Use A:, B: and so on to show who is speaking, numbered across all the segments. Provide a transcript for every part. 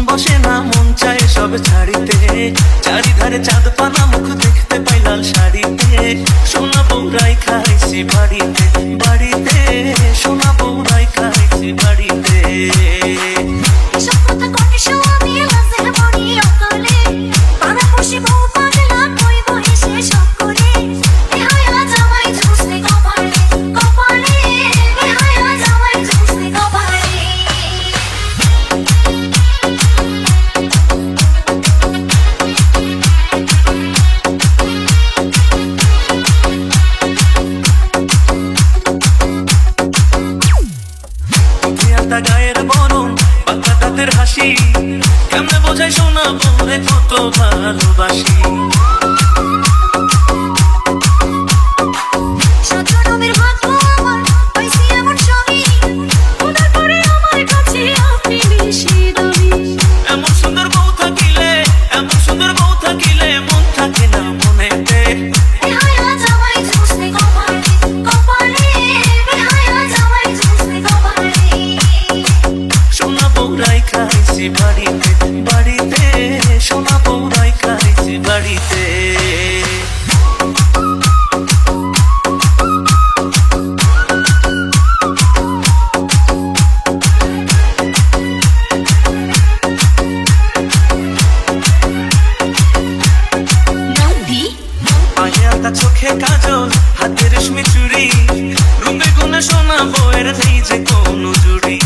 A: বসে না, মন চায় সব ছাড়িতে। চারিধারে চাঁদ পানা, মুখ দেখতে পাই লাল শাড়িতে। সোনা বউরাই খাইছি বাড়িতে বাড়িতে, সোনা বউরাই খাইছি বাড়িতে।
B: এসব কথা কটি আমি লাজে মরি অতলে, পাড়া পড়শি বউ পাগলা কইব এসে সব করে। এ হায়া জামাই ঝুসে কপালে কপালে, এ হায়া জামাই ঝুসে কপালে।
A: গায়ের বরং পাকা দাঁতের হাসি, কেমনে বোঝাই সোনা বউরে কত ভালোবাসি। এমন সুন্দর বউ থাকিলে, এমন সুন্দর বউ থাকিলে মন থাকে না মনেতে। সোনা বউরাই খাইছি বাড়িতে বাড়িতে, সোনা বউরাই খাইছি বাড়িতে। চোখে কাজল, হাতে রেশমি চুড়ি, রূপে গুণে সোনা বউয়ের নেই যে কোনো জুড়ি।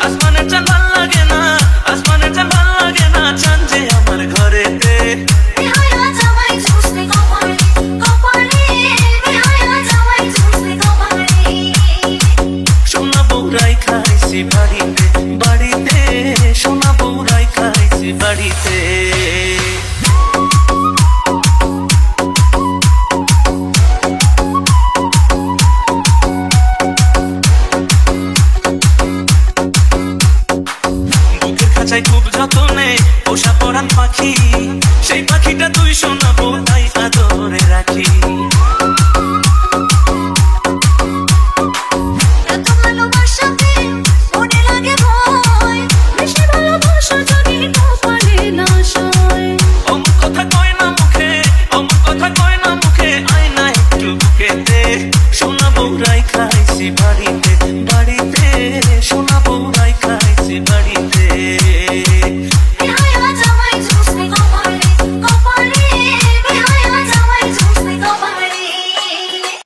A: আসমানের চাঁদ ভাল লাগে না, আসমানের চাঁদ ভাল লাগে না, চাঁদ যে আমার ঘরেতে। সোনা বউরাই খাইছি বাড়িতে বাড়িতে, সোনা বউরাই খাইছি বাড়িতে। বুকের খাঁচায় খুব যতনে পোষা পরান পাখি, সেই পাখিটা তুই সোনা বউ তাই আদরে রাখি। অমন কথা কয় না মুখে, অমন কথা কয় না মুখে, আয়না একটু বুকেতে। সোনা বউরাই খাইছি বাড়িতে।